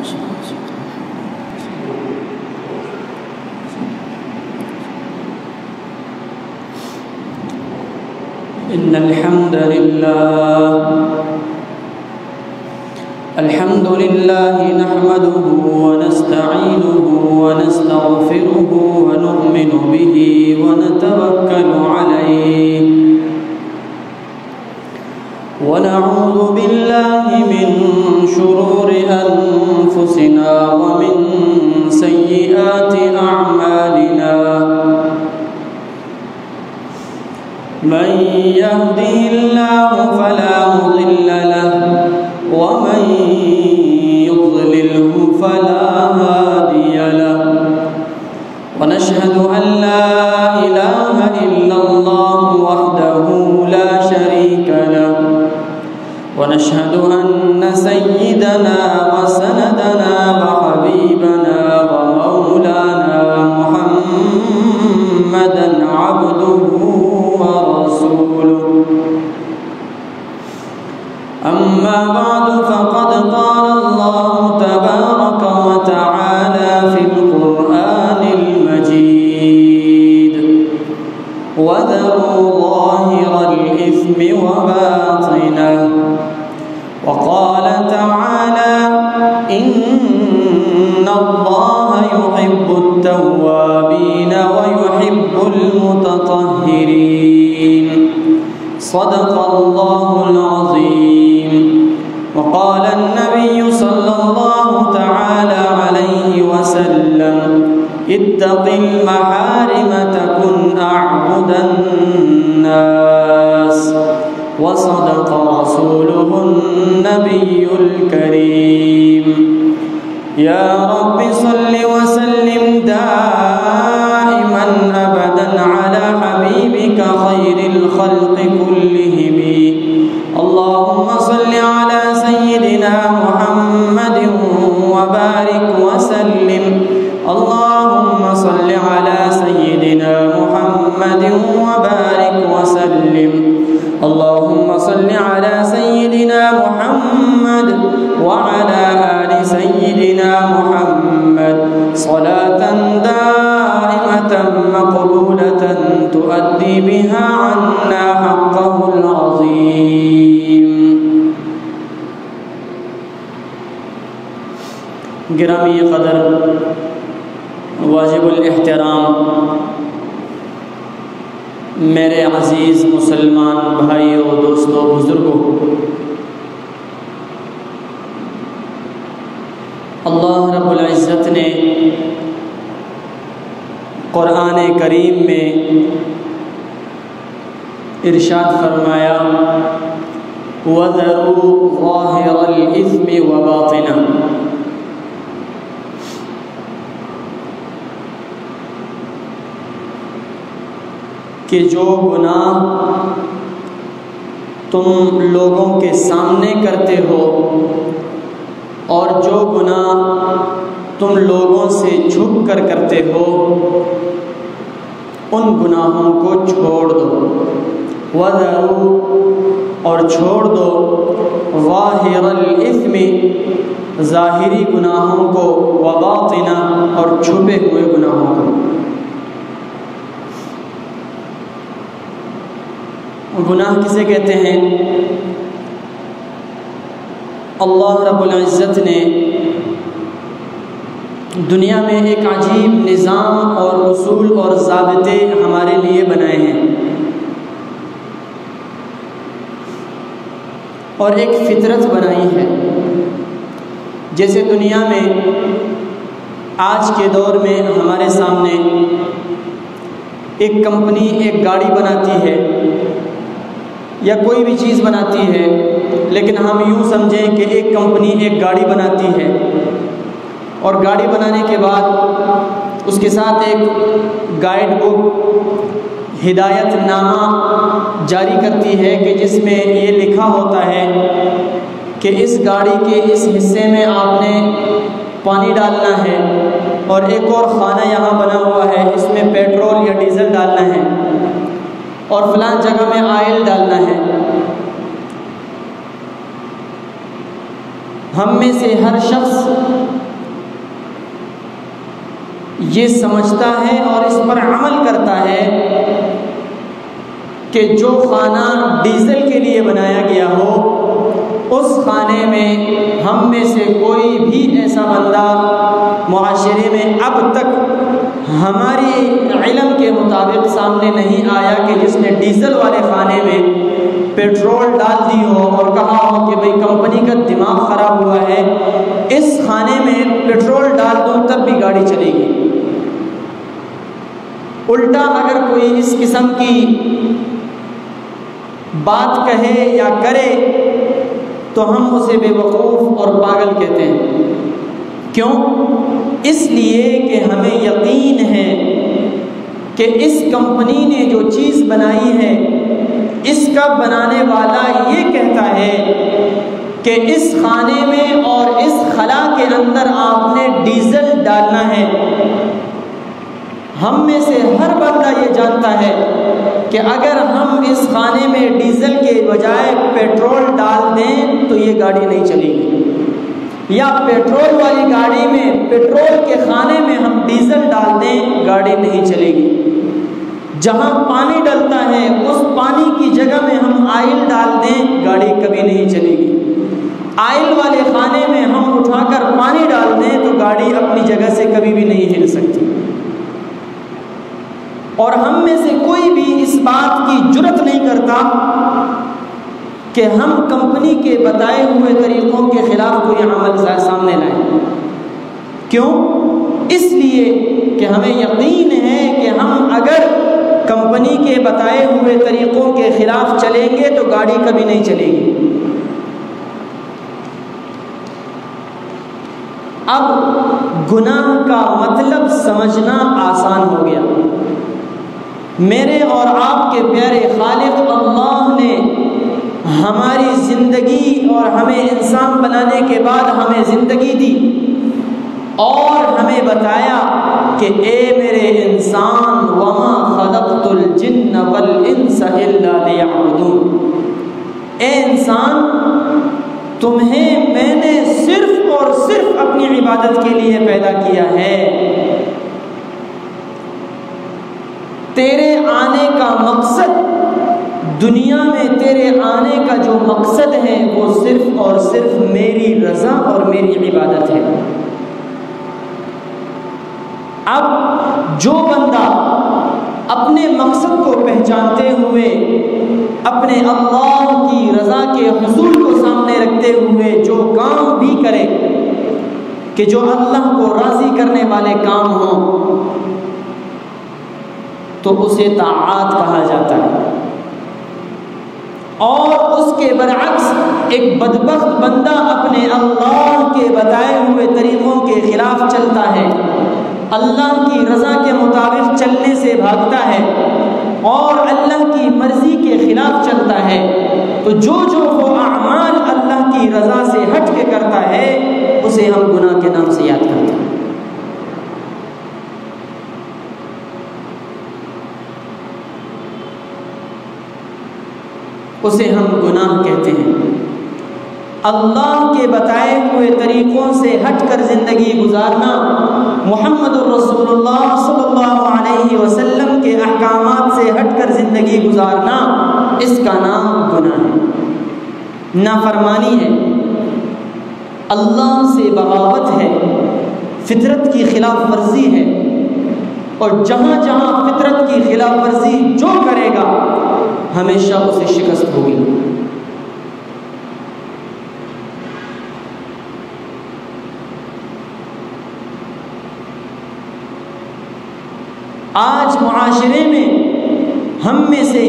إن الحمد لله نحمده ونستعينه ونستغفره ونؤمن به ونتوكل عليه ونعوذ بالله من شرور أنفسنا ومن سيئات أعمالنا من يهده الله فلا مضل له ومن يضلله فلا هادي له ونشهد أن لا إله إلا الله وحده لا شريك له ونشهد أن سيدنا وسندنا وحبيبنا ومولانا محمدا عبده ورسوله أما بعد فقد قال الله تبارك وتعالى في القرآن المجيد وذروا ظاهر الإثم وباطنه وقال تعالى إن الله يحب التوابين ويحب المتطهرين صدق الله العظيم وقال النبي صلى الله تعالى عليه وسلم اتق المحارم تكن أعبد الناس وصدق رسوله النبي الكريم يا رب صل وسلم دائما أبدا على حبيبك خير الخلق كلهم اللهم صل على سيدنا محمد وبارك وسلم اللهم صل على سيدنا محمد وبارك وسلم اللهم صل على سيدنا محمد وعلى آل سيدنا محمد صلاة دائمة مقبولة تؤدي بها عنا حقه العظيم. گرامی قدر واجب الاحترام میرے عزیز مسلمان بھائیوں دوستوں بزرگوں، اللہ رب العزت نے قرآن کریم میں ارشاد فرمایا وَذَرُوا ظَاهِرَ الْإِثْمِ وَبَاطِنَهُ، کہ جو گناہ تم لوگوں کے سامنے کرتے ہو اور جو گناہ تم لوگوں سے چھپ کر کرتے ہو ان گناہوں کو چھوڑ دو، وَذَرُوا اور چھوڑ دو، ظَاهِرَ الْإِثْمِ ظاہری گناہوں کو، وَبَاطِنَ اور چھپے ہوئے گناہوں کو۔ گناہ کسے کہتے ہیں؟ اللہ رب العزت نے دنیا میں ایک عجیب نظام اور اصول اور ضابطے ہمارے لیے بنائے ہیں اور ایک فطرت بنائی ہے۔ جیسے دنیا میں آج کے دور میں ہمارے سامنے ایک کمپنی ایک گاڑی بناتی ہے یا کوئی بھی چیز بناتی ہے، لیکن ہم یوں سمجھیں کہ ایک کمپنی ایک گاڑی بناتی ہے اور گاڑی بنانے کے بعد اس کے ساتھ ایک گائیڈ بک، ہدایت نامہ جاری کرتی ہے کہ جس میں یہ لکھا ہوتا ہے کہ اس گاڑی کے اس حصے میں آپ نے پانی ڈالنا ہے اور ایک اور خانہ یہاں بنا ہوا ہے، اس میں پیٹرول یا ڈیزل ڈالنا ہے اور فلاں جگہ میں آئل ڈالنا ہے۔ ہم میں سے ہر شخص یہ سمجھتا ہے اور اس پر عمل کرتا ہے کہ جو خانہ ڈیزل کے لیے بنایا گیا ہو اس خانے میں ہم میں سے کوئی بھی ایسا بندہ معاشرے میں اب تک ہماری علم کے مطابق سامنے نہیں آیا کہ جس نے ڈیزل والے خانے میں پیٹرول ڈال دی ہو اور کہا ہو کہ بھئی کمپنی کا دماغ خراب ہوا ہے، اس خانے میں پیٹرول ڈال دوں تب بھی گاڑی چلے گی۔ الٹا اگر کوئی اس قسم کی بات کہے یا کرے تو ہم اسے بے وقوف اور پاگل کہتے ہیں۔ کیوں؟ اس لیے کہ ہمیں یقین ہے کہ اس کمپنی نے جو چیز بنائی ہے اس کا بنانے والا یہ کہتا ہے کہ اس خانے میں اور اس خلا کے اندر آپ نے ڈیزل ڈالنا ہے۔ ہم میں سے ہر بندہ یہ جانتا ہے کہ اگر ہم اس خانے میں ڈیزل کے بجائے پیٹرول ڈال دیں تو یہ گاڑی نہیں چلے گی، یا پیٹرول والی گاڑی میں پیٹرول کے خانے میں ہم ڈیزل ڈال دیں گاڑی نہیں چلے گی۔ جہاں پانی ڈلتا ہے اس پانی کی جگہ میں ہم آئل ڈال دیں گاڑی کبھی نہیں چلے گی۔ آئل والے خانے میں ہم اٹھا کر پانی ڈال دیں تو گاڑی اپنی جگہ سے کبھی بھی نہیں ہل سکتی۔ اور ہم میں سے کوئی بھی اس بات کی جرات نہیں کرتا کہ ہم کمپنی کے بتائے ہوئے طریقوں کے خلاف کوئی عمل سامنے لائیں۔ کیوں؟ اس لیے کہ ہمیں یقین ہے کہ ہم اگر کمپنی کے بتائے ہوئے طریقوں کے خلاف چلیں گے تو گاڑی کبھی نہیں چلے گی۔ اب گناہ کا مطلب سمجھنا آسان ہو گیا۔ میرے اور آپ کے پیارے خالق اللہ نے ہماری زندگی اور ہمیں انسان بنانے کے بعد ہمیں زندگی دی اور ہمیں بتایا کہ اے میرے انسان وما خلقت الجن والانس الا لیعبدون، اے انسان تمہیں میں نے صرف اور صرف اپنی عبادت کے لیے پیدا کیا ہے۔ تیرے آنے کا مقصد، دنیا میں تیرے آنے کا جو مقصد ہے وہ صرف اور صرف میری رضا اور میری عبادت ہے۔ اب جو بندہ اپنے مقصد کو پہچانتے ہوئے اپنے اللہ کی رضا کے حصول کو سامنے رکھتے ہوئے جو کام بھی کرے کہ جو اللہ کو راضی کرنے والے کام ہوں تو اسے طاعات کہا جاتا ہے۔ اور اس کے برعکس ایک بدبخت بندہ اپنے اللہ کے بتائے ہوئے طریقوں کے خلاف چلتا ہے، اللہ کی رضا کے مطابق چلنے سے بھاگتا ہے اور اللہ کی مرضی کے خلاف چلتا ہے، تو جو وہ اعمال اللہ کی رضا سے ہٹ کے کرتا ہے اسے ہم گناہ کے نام سے یاد کرتے ہیں۔ اسے ہم گناہ کہتے ہیں۔ اللہ کے بتائے ہوئے طریقوں سے ہٹ کر زندگی گزارنا، محمد الرسول اللہ صلی اللہ علیہ وسلم کے احکامات سے ہٹ کر زندگی گزارنا، اس کا نام گناہ ہے، نافرمانی ہے، اللہ سے بغاوت ہے، فطرت کی خلاف ورزی ہے، اور جہاں جہاں فطرت کی خلاف ورزی جو کرے گا ہمیشہ اسے شکست ہوگی۔ آج معاشرے میں ہم میں سے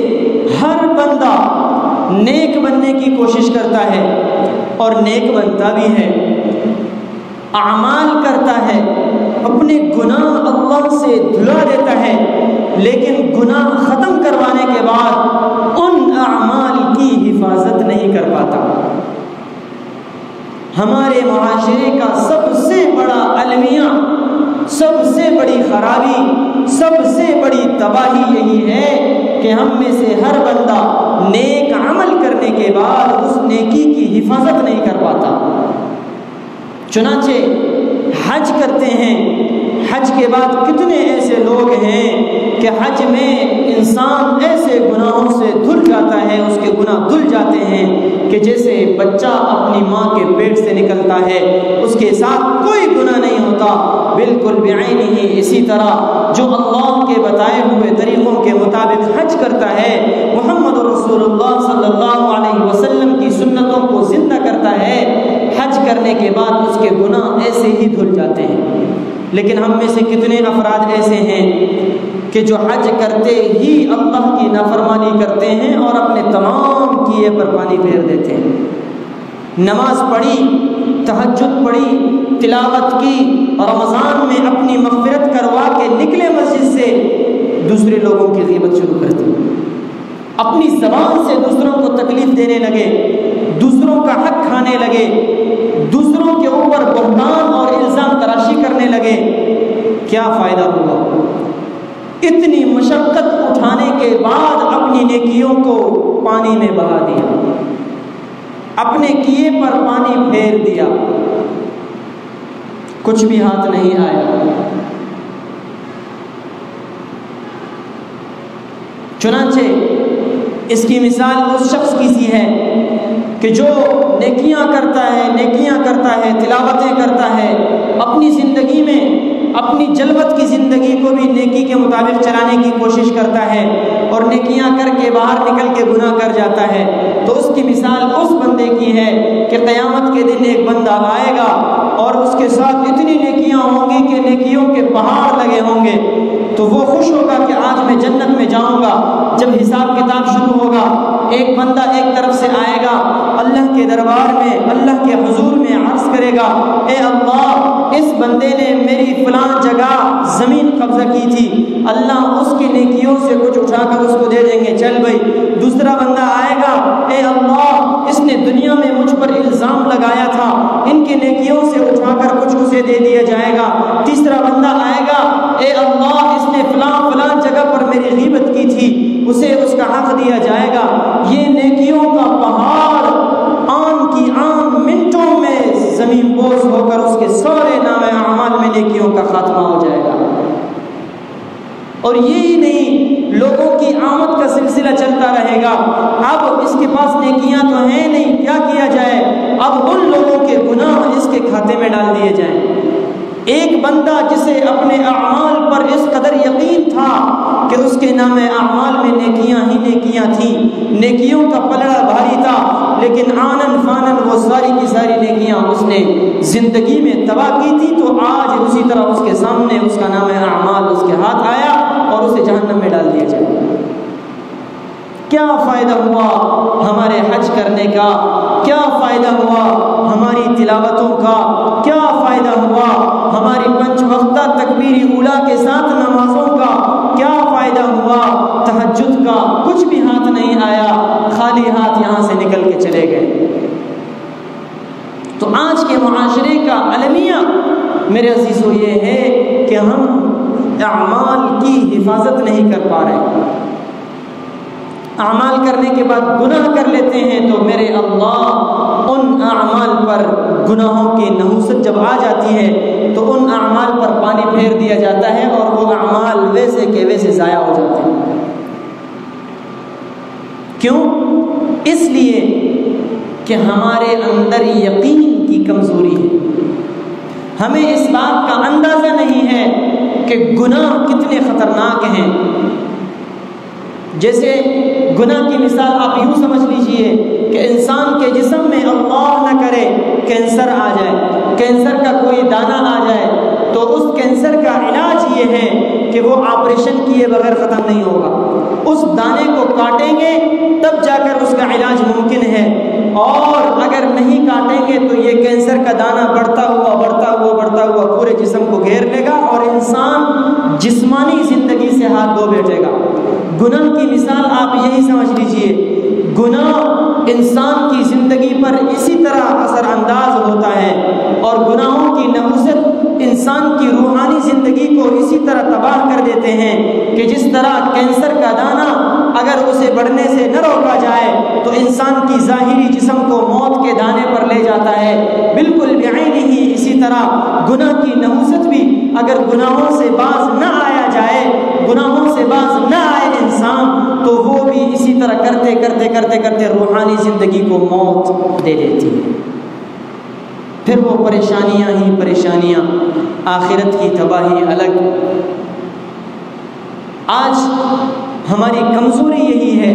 ہر بندہ نیک بننے کی کوشش کرتا ہے اور نیک بنتا بھی ہے، اعمال کرتا ہے، اپنے گناہ اللہ سے دھلا دیتا ہے، لیکن گناہ ختم کروانے کے بعد ان اعمال کی حفاظت نہیں کر پاتا۔ ہمارے معاشرے کا سب سے بڑا المیہ، سب سے بڑی خرابی، سب سے بڑی تباہی یہی ہے کہ ہم میں سے ہر بندہ نیک عمل کرنے کے بعد اس نیکی کی حفاظت نہیں کر پاتا۔ چنانچہ حج کرتے ہیں، حج کے بعد کتنے ایسے لوگ ہیں کہ حج میں انسان ایسے گناہوں سے دھل جاتا ہے، اس کے گناہ دھل جاتے ہیں کہ جیسے بچہ اپنی ماں کے پیٹ سے نکلتا ہے اس کے ساتھ کوئی گناہ نہیں ہوتا، بالکل بعینہ ہی اسی طرح جو اللہ کے بتائے ہوئے طریقوں کے مطابق حج کرتا ہے، محمد رسول اللہ صلی اللہ علیہ وسلم کی سنتوں کو زندہ کرتا ہے، حج کرنے کے بعد اس کے گناہ ایسے ہی دھل جاتے ہیں۔ لیکن ہم میں سے کتنے افراد ایسے ہیں کہ جو حج کرتے ہی اللہ کی نافرمانی کرتے ہیں اور اپنے تمام کیے پر پانی پھیر دیتے ہیں۔ نماز پڑھی، تہجد پڑھی، تلاوت کی، رمضان میں اپنی مغفرت کروا کے نکلے مسجد سے، دوسرے لوگوں کی غیبت شروع کر دی، اپنی زبان سے دوسروں کو تکلیف دینے لگے، دوسروں کا حق کھانے لگے، دوسروں کے اوپر بہتان اور الزام تراشی کرنے لگے۔ کیا فائدہ ہوا؟ اتنی مشقت اٹھانے کے بعد اپنی نیکیوں کو پانی میں بہا دیا، اپنے کیے پر پانی پھیر دیا، کچھ بھی ہاتھ نہیں آیا۔ چنانچہ اس کی مثال اس شخص کی سی ہے کہ جو نیکیاں کرتا ہے، تلاوتیں کرتا ہے، اپنی زندگی میں اپنی جلوت کی زندگی کو بھی نیکی کے مطابق چلانے کی کوشش کرتا ہے اور نیکیاں کر کے باہر نکل کے گناہ کر جاتا ہے، تو اس کی مثال اس بندے کی ہے کہ قیامت کے دن ایک بندہ آئے گا اور اس کے ساتھ اتنی نیکیاں ہوں گی کہ نیکیوں کے پہاڑ لگے ہوں گے، تو وہ خوش ہوگا کہ آج میں جنت میں جاؤں گا۔ جب حساب کتاب شروع ہوگا، ایک بندہ ایک طرف سے آئے گا، اللہ کے دربار میں، اللہ کے حضور میں عرض کرے گا، اے اللہ، اس بندے نے میری فلاں جگہ زمین قبضہ کی تھی، اللہ اس کی نیکیوں سے کچھ اٹھا کر اس کو دے دیں گے، چل بھائی۔ دوسرا بندہ آئے گا، اے اللہ، اس نے دنیا میں مجھ پر الزام لگایا تھا، ان کی نیکیوں سے اٹھا کر کچھ اسے دے دیا جائے گا۔ تیسرا بندہ آئے گا، اے اللہ، اس نے فلاں جگہ پر میری غیبت کی تھی، اسے اس کا حق دیا جائے گا۔ یہ نیکیوں کا پہاڑ آن کی آن منٹوں میں زمین بوس ہو کر اس کے سارے نام اعمال میں نیکیوں کا خاتمہ ہو جائے گا۔ اور یہی نہیں، لوگوں کی آمد کا سلسلہ چلتا رہے گا۔ اب اس کے پاس نیکیاں تو ہیں نہیں، کیا کیا جائے؟ اب ان لوگوں کے گناہ اس کے کھاتے میں ڈال دیے جائیں۔ ایک بندہ جسے اپنے اعمال پر اس قدر یقین تھا کہ اس کے نام اعمال میں نیکیاں ہی نیکیاں تھیں، نیکیوں کا پلڑا بھاری تھا، لیکن آنن فانن وہ ساری کی ساری نیکیاں اس نے زندگی میں تباہ کی تھی، تو آج اسی طرح اس کے سامنے اس کا نام اعمال اس کے ہاتھ آیا اور اسے جہنم میں ڈال دیا جائے۔ کیا فائدہ ہوا ہمارے حج کرنے کا؟ کیا فائدہ ہوا ہماری تلاوتوں کا؟ کیا فائدہ ہوا ہماری 5 وقتہ تکبیر اولیٰ کے ساتھ نمازوں کا؟ کیا فائدہ ہوا تہجد کا؟ کچھ بھی ہاتھ نہیں آیا، خالی ہاتھ یہاں سے نکل کے چلے گئے۔ تو آج کے معاشرے کا المیہ میرے عزیزو یہ ہے کہ ہم اعمال کی حفاظت نہیں کر پا رہے، اعمال کرنے کے بعد گناہ کر لیتے ہیں، تو میرے اللہ ان اعمال پر گناہوں کی نحوست جب آ جاتی ہے تو ان اعمال پر پانی پھیر دیا جاتا ہے اور وہ اعمال ویسے کے ویسے ضائع ہو جاتے ہیں۔ کیوں؟ اس لیے کہ ہمارے اندر یقین کی کمزوری ہے، ہمیں اس بات کا اندازہ نہیں ہے کہ گناہ کتنے خطرناک ہیں۔ جیسے گناہ کی مثال آپ یوں سمجھ لیجئے کہ انسان کے جسم میں اللہ نہ کرے کینسر آ جائے، کینسر کا کوئی دانہ آ جائے، تو اس کینسر کا علاج یہ ہے کہ وہ آپریشن کیے بغیر ختم نہیں ہوگا، اس دانے کو کاٹیں گے تب جا کر اس کا علاج ممکن ہے، اور اگر نہیں کاٹیں گے تو یہ کینسر کا دانہ بڑھتا ہوا پورے جسم کو گھیر لے گا اور انسان جسمانی زندگی سے ہاتھ دھو بیٹھے گا۔ گناہ کی مثال آپ یہی سمجھ لیجئے، گناہ انسان کی زندگی پر اسی طرح اثر انداز ہوتا ہے، اور گناہوں کی نحوست انسان کی روحانی زندگی کو اسی طرح تباہ کر دیتے ہیں کہ جس طرح کینسر کا دانہ اگر اسے بڑھنے سے نہ روکا جائے تو انسان کی ظاہری جسم کو موت کے دانے پر لے جاتا ہے، بالکل بعینہ ہی اسی طرح گناہ کی نحوست بھی اگر گناہوں سے باز نہ آیا جائے، گناہوں سے باز نہ آئے انسان، تو وہ بھی اسی طرح کرتے کرتے کرتے کرتے روحانی زندگی کو موت دے دیتی ہے۔ پھر وہ پریشانیاں ہی پریشانیاں، آخرت کی تباہی الگ۔ آج ہماری کمزوری یہی ہے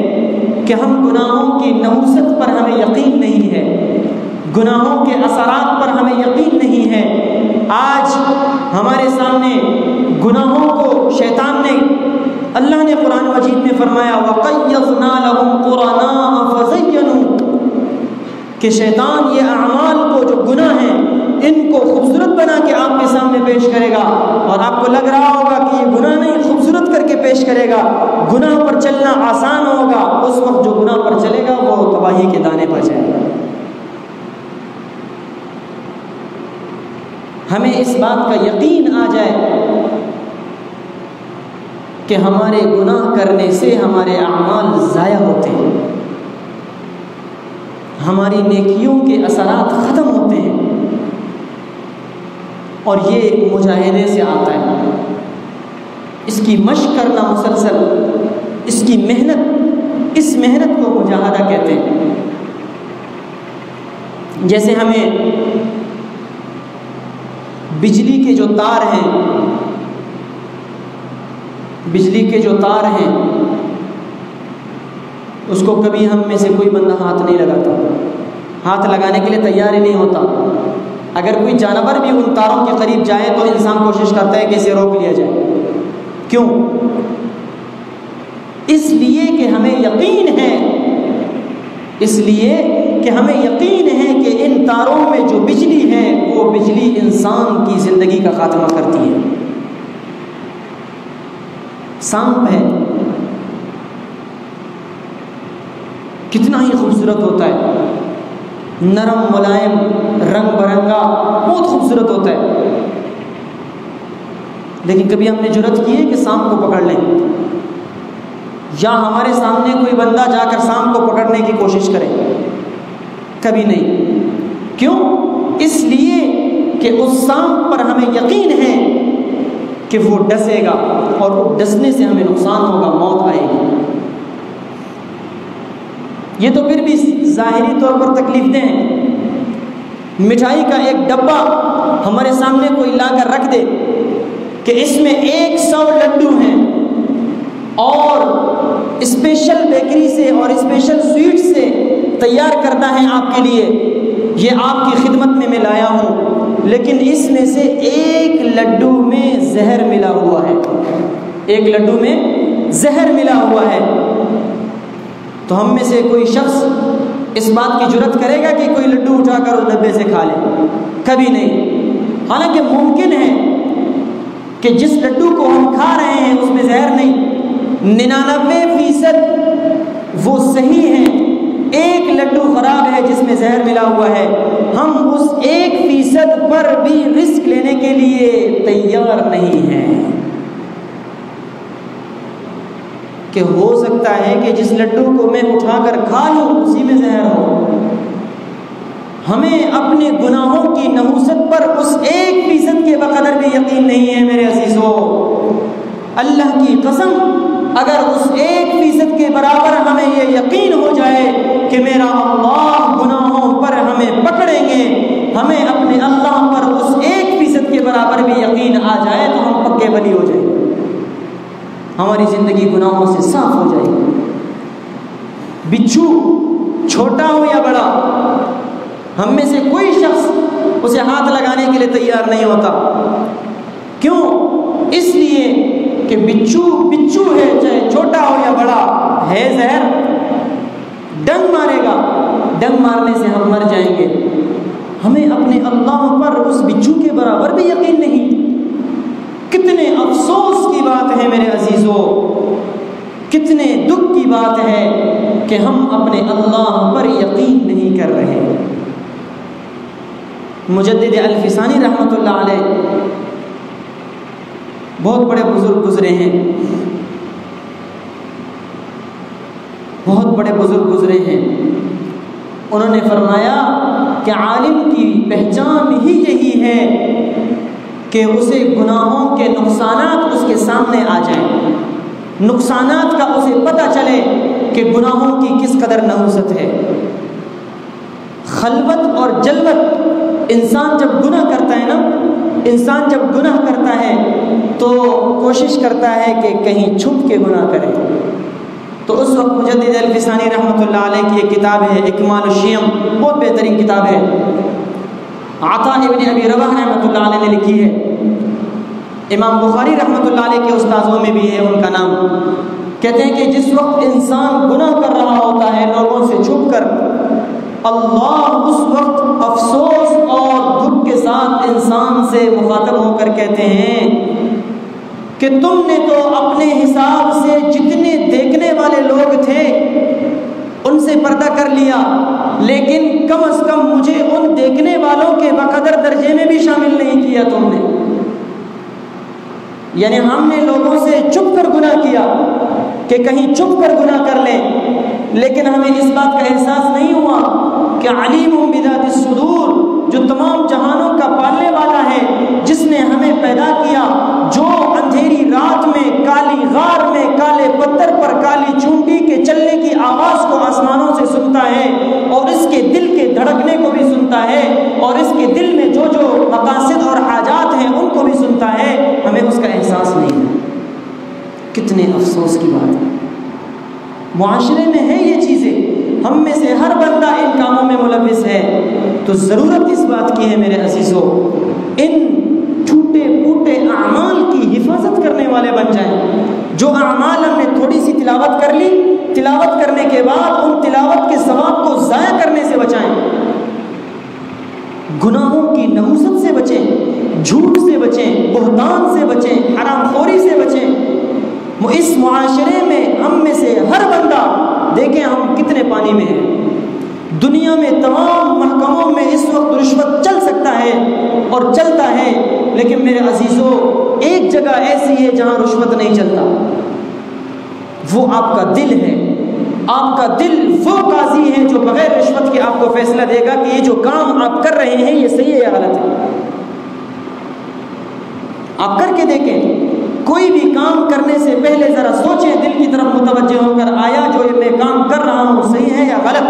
کہ ہم گناہوں کی نحوست پر ہمیں یقین نہیں ہے، گناہوں کے اثرات پر ہمیں یقین نہیں ہے۔ آج ہمارے سامنے گناہوں کو شیطان نے، اللہ نے قرآن مجید میں فرمایا وَقَيَّضْنَا لَهُمْ قُرَنَاءَ فَزَيَّنُوا، کہ شیطان یہ اعمال کو، جو گناہ ہیں، ان کو خوبصورت بنا کے آپ کے سامنے پیش کرے گا، اور آپ کو لگ رہا ہوگا کہ یہ گناہ نہیں، خوبصورت کر کے پیش کرے گا، گناہ پر چلنا آسان ہوگا۔ اس وقت جو گناہ پر چلے گا وہ تباہی کے دانے پر جائے گا۔ ہمیں اس بات کا یقین آ جائے کہ ہمارے گناہ کرنے سے ہمارے اعمال ضائع ہوتے ہیں، ہماری نیکیوں کے اثرات ختم ہوتے ہیں، اور یہ مجاہدے سے آتا ہے۔ اس کی مشق کرنا مسلسل، اس کی محنت، اس محنت کو مجاہدہ کہتے ہیں۔ جیسے ہمیں بجلی کے جو تار ہیں، بجلی کے جو تار ہیں، اس کو کبھی ہم میں سے کوئی بندہ ہاتھ نہیں لگاتا، ہاتھ لگانے کے لیے تیار ہی نہیں ہوتا۔ اگر کوئی جانور بھی ان تاروں کے قریب جائے تو انسان کوشش کرتا ہے کہ اسے روک لیا جائے۔ کیوں؟ اس لیے کہ ہمیں یقین ہے، اس لیے کہ ہمیں یقین ہے کہ ان تاروں میں جو بجلی ہے وہ بجلی انسان کی زندگی کا خاتمہ کرتی ہے۔ سانپ ہے، کتنا ہی خوبصورت ہوتا ہے، نرم ملائم، رنگ برنگا، بہت خوبصورت ہوتا ہے، لیکن کبھی ہم نے جرأت کی ہے کہ سانپ کو پکڑ لیں، یا ہمارے سامنے کوئی بندہ جا کر سانپ کو پکڑنے کی کوشش کرے؟ کبھی نہیں۔ کیوں؟ اس لیے کہ اس سانپ پر ہمیں یقین ہے کہ وہ ڈسے گا، اور وہ ڈسنے سے ہمیں نقصان ہوگا، موت آئے گی۔ یہ تو پھر بھی ظاہری طور پر تکلیف دہ ہیں۔ مٹھائی کا ایک ڈبہ ہمارے سامنے کوئی لا کر رکھ دے کہ اس میں 100 لڈو ہیں، اور اسپیشل بیکری سے اور اسپیشل سویٹ سے تیار کرتا ہے آپ کے لیے، یہ آپ کی خدمت میں لایا ہوں، لیکن اس میں سے 1 لڈو میں زہر ملا ہوا ہے، 1 لڈو میں زہر ملا ہوا ہے، تو ہم میں سے کوئی شخص اس بات کی جرأت کرے گا کہ کوئی لڈو اٹھا کر اس ڈبے سے کھا لے؟ کبھی نہیں۔ حالانکہ ممکن ہے کہ جس لڈو کو ہم کھا رہے ہیں اس میں زہر نہیں، 99% وہ صحیح ہیں، 1 لڈو خراب ہے جس میں زہر ملا ہوا ہے۔ ہم اس 1% پر بھی رسک لینے کے لیے تیار نہیں ہیں کہ ہو سکتا ہے کہ جس لڈو کو میں اٹھا کر کھا لوں اسی میں زہر ہو۔ ہمیں اپنے گناہوں کی نحوست پر اس 1% کے بقدر بھی یقین نہیں ہے میرے عزیزو۔ اللہ کی قسم، اگر اس 1% کے برابر ہمیں یہ یقین ہو جائے کہ میرا اللہ گناہوں پر ہمیں پکڑیں گے، ہمیں اپنے اللہ پر اس 1% کے برابر بھی یقین آ جائے تو ہم پکے ولی ہو جائیں گے، ہماری زندگی گناہوں سے صاف ہو جائے گی۔ بچھو چھوٹا ہو یا بڑا، ہم میں سے کوئی شخص اسے ہاتھ لگانے کے لیے تیار نہیں ہوتا۔ کیوں؟ اس لیے کہ بچھو ہے، چاہے چھوٹا ہو یا بڑا، ہے زہر، ڈنگ مارے گا، ڈنگ مارنے سے ہم مر جائیں گے۔ ہمیں اپنے اللہ پر اس بچھو کے برابر بھی یقین نہیں۔ کتنے افسوس کی بات ہے میرے عزیزو، کتنے دکھ کی بات ہے کہ ہم اپنے اللہ پر یقین نہیں کر رہے۔ مجدد الفسانی رحمۃ اللہ علیہ بہت بڑے بزرگ گزرے ہیں، بہت بڑے بزرگ گزرے ہیں۔ انہوں نے فرمایا کہ عالم کی پہچان ہی یہی ہے کہ اسے گناہوں کے نقصانات اس کے سامنے آ جائیں، نقصانات کا اسے پتہ چلے کہ گناہوں کی کس قدر نحوست ہے۔ خلوت اور جلوت، انسان جب گناہ کرتا ہے نا، انسان جب گناہ کرتا ہے تو کوشش کرتا ہے کہ کہیں چھپ کے گناہ کرے۔ تو اس وقت مجدد الفسانی رحمۃ اللہ علیہ کی ایک کتاب ہے اکمال الشیم، بہت بہترین کتاب ہے، عطا ابن ابی رباح رحمۃ اللہ علیہ نے لکھی ہے، امام بخاری رحمۃ اللہ علیہ کے استاذوں میں بھی ہے ان کا نام۔ کہتے ہیں کہ جس وقت انسان گناہ کر رہا ہوتا ہے لوگوں سے چھپ کر، اللہ اس وقت افسوس اور دکھ کے ساتھ انسان سے مخاطب ہو کر کہتے ہیں کہ تم نے تو اپنے حساب سے جتنے دیکھنے والے لوگ تھے ان سے پردہ کر لیا، لیکن کم از کم مجھے ان دیکھنے والوں کے بقدر درجے میں بھی شامل نہیں کیا تم نے۔ یعنی ہم نے لوگوں سے چھپ کر گناہ کیا کہ کہیں چھپ کر گناہ کر لیں، لیکن ہمیں اس بات کا احساس نہیں ہوا کہ علیم بذات الصدور، جو تمام جہانوں کا پالنے والا ہے، جس نے ہمیں پیدا کیا، جو اندھیری رات میں کالی غار میں کالے پتھر پر کالی چونٹی کے چلنے کی آواز کو آسمانوں سے سنتا ہے، اور اس کے دل کے دھڑکنے کو بھی سنتا ہے، اور اس کے دل میں جو جو مقاصد اور حاجات ہیں ان کو بھی سنتا ہے، ہمیں اس کا احساس نہیں ہے۔ کتنے افسوس کی بات ہے، معاشرے میں ہے یہ چیزیں، ہم میں سے ہر بندہ ان کاموں میں ملوث ہے۔ تو ضرورت اس بات کی ہے میرے عزیزو، ان ٹوٹے پوٹے اعمال کی حفاظت کرنے والے بن جائیں۔ جو اعمال ہم نے تھوڑی سی تلاوت کر لی، تلاوت کرنے کے بعد ان تلاوت کے ثواب کو ضائع کرنے سے بچائیں، گناہوں کی نحوست سے بچیں، جھوٹ سے بچیں، بہتان سے بچیں، حرام خوری سے بچیں۔ اس معاشرے میں ہم میں سے ہر بندہ، دیکھیں ہم کتنے پانی میں ہیں، دنیا میں تمام محکموں میں اس وقت رشوت چل سکتا ہے اور چلتا ہے، لیکن میرے عزیزو ایک جگہ ایسی ہے جہاں رشوت نہیں چلتا، وہ آپ کا دل ہے۔ آپ کا دل وہ قاضی ہے جو بغیر رشوت کے آپ کو فیصلہ دے گا کہ یہ جو کام آپ کر رہے ہیں یہ صحیح ہے یا غلط ہے۔ آپ کر کے دیکھیں، کوئی بھی کام کرنے سے پہلے ذرا سوچیں، دل کی طرف متوجہ ہو کر، آیا جو میں کام کر رہا ہوں صحیح ہے یا غلط؟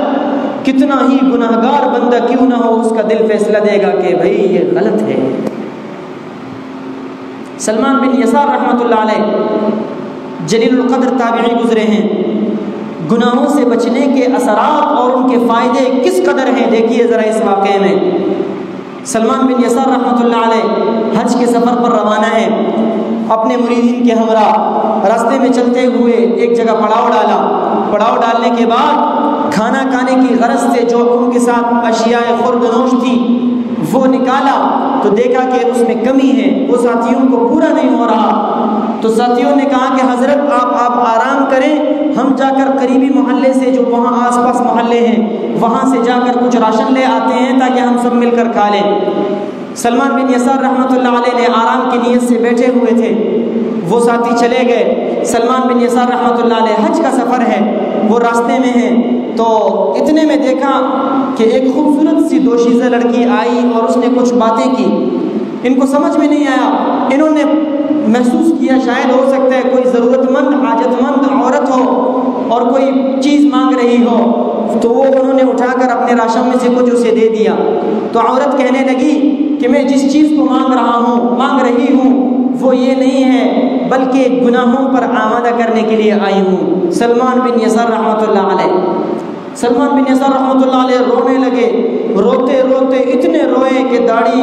کتنا ہی گناہگار بندہ کیوں نہ ہو، اس کا دل فیصلہ دے گا کہ بھائی یہ غلط ہے۔ سلمان بن یسار رحمۃ اللہ علیہ جلیل القدر تابعی گزرے ہیں، گناہوں سے بچنے کے اثرات اور ان کے فائدے کس قدر ہیں دیکھیے ذرا اس واقعے میں۔ سلمان بن یسار رحمۃ اللہ علیہ حج کے سفر پر روانہ ہے، اپنے مریدین کے ہمراہ راستے میں چلتے ہوئے ایک جگہ پڑاؤ ڈالا، پڑاؤ ڈالنے کے بعد کھانا کھانے کی غرض سے جو ان کے ساتھ اشیاء خورد نوش تھی وہ نکالا تو دیکھا کہ اس میں کمی ہے، وہ ساتھیوں کو پورا نہیں ہو رہا۔ تو ساتھیوں نے کہا کہ حضرت آپ آرام کریں، ہم جا کر قریبی محلے سے جو وہاں آس پاس محلے ہیں وہاں سے جا کر کچھ راشن لے آتے ہیں تاکہ ہم سب مل کر کھا لیں۔ سلمان بن یسار رحمۃ اللہ علیہ نے آرام کی نیت سے بیٹھے ہوئے تھے، وہ ساتھی چلے گئے۔ سلمان بن یسار رحمۃ اللہ علیہ حج کا سفر ہے، وہ راستے میں ہیں، تو اتنے میں دیکھا کہ ایک خوبصورت سی دوشیزہ لڑکی آئی اور اس نے کچھ باتیں کی، ان کو سمجھ میں نہیں آیا، انہوں نے محسوس کیا شاید ہو سکتا ہے کوئی ضرورت مند حاجت مند عورت ہو اور کوئی چیز مانگ رہی ہو، تو وہ انہوں نے اٹھا کر اپنے راشن میں سے کچھ اسے دے دیا۔ تو عورت کہنے لگی کہ میں جس چیز کو مانگ رہی ہوں وہ یہ نہیں ہے بلکہ گناہوں پر آمادہ کرنے کے لیے آئی ہوں۔ سلمان بن یسار رحمۃ اللہ علیہ رونے لگے، روتے روتے اتنے روئے کہ داڑھی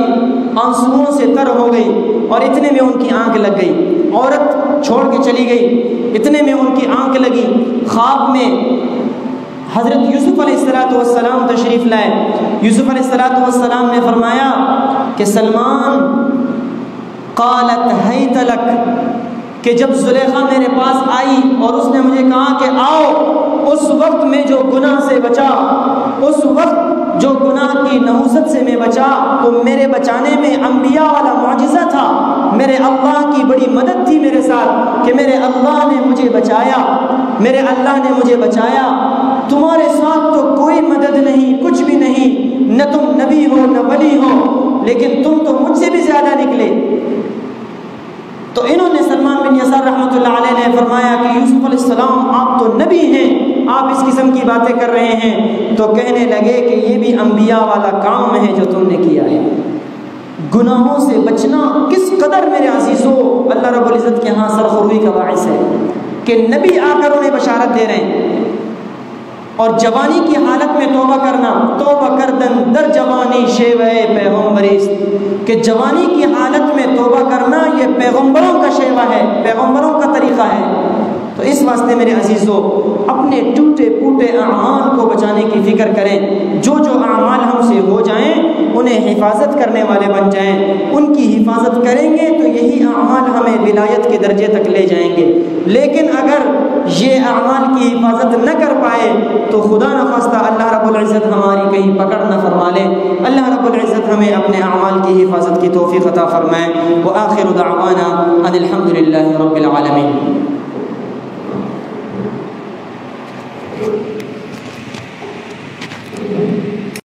آنسوؤں سے تر ہو گئی، اور اتنے میں ان کی آنکھ لگ گئی، عورت چھوڑ کے چلی گئی، اتنے میں ان کی آنکھ لگی۔ خواب میں حضرت یوسف علیہ السلام تشریف لائے، یوسف علیہ السلام نے فرمایا کہ سلمان قالت حیت لک، کہ جب زلیخا میرے پاس آئی اور اس نے مجھے کہا کہ آؤ، اس وقت میں جو گناہ سے بچا، اس وقت جو گناہ کی نحوست سے میں بچا، تو میرے بچانے میں انبیاء والا معجزہ تھا، میرے اللہ کی بڑی مدد تھی میرے ساتھ کہ میرے اللہ نے مجھے بچایا، تمہارے ساتھ تو کوئی مدد نہیں، کچھ بھی نہیں، نہ تم نبی ہو نہ ولی ہو، لیکن تم تو مجھ سے بھی زیادہ نکلے۔ تو انہوں نے سلمان بن یسار رحمۃ اللہ علیہ نے فرمایا کہ یوسف علیہ السلام آپ تو نبی ہیں، آپ اس قسم کی باتیں کر رہے ہیں۔ تو کہنے لگے کہ یہ بھی انبیاء والا کام ہے جو تم نے کیا ہے۔ گناہوں سے بچنا کس قدر میرے عزیزو اللہ رب العزت کے ہاں سرخروئی کا باعث ہے کہ نبی آ کر انہیں بشارت دے رہے ہیں۔ اور جوانی کی حالت میں توبہ کرنا، توبہ کردن در جوانی شیوہ پیغمبریست، کہ جوانی کی حالت میں توبہ کرنا یہ پیغمبروں کا شیوہ ہے، پیغمبروں کا طریقہ ہے۔ تو اس واسطے میرے عزیزو اپنے ٹوٹے پوٹے اعمال کو بچانے کی فکر کریں۔ جو اعمال ہم سے ہو جائیں انہیں حفاظت کرنے والے بن جائیں، ان کی حفاظت کریں گے تو یہی اعمال ہمیں ولایت کے درجے تک لے جائیں گے۔ لیکن اگر یہ اعمال کی حفاظت نہ کر پائے تو خدا نخواستہ اللہ رب العزت ہماری کہیں پکڑ نہ فرما لے۔ اللہ رب العزت ہمیں اپنے اعمال کی حفاظت کی توفیق عطا فرمائے۔ وآخر دعوانا ان الحمد للہ رب العالمین۔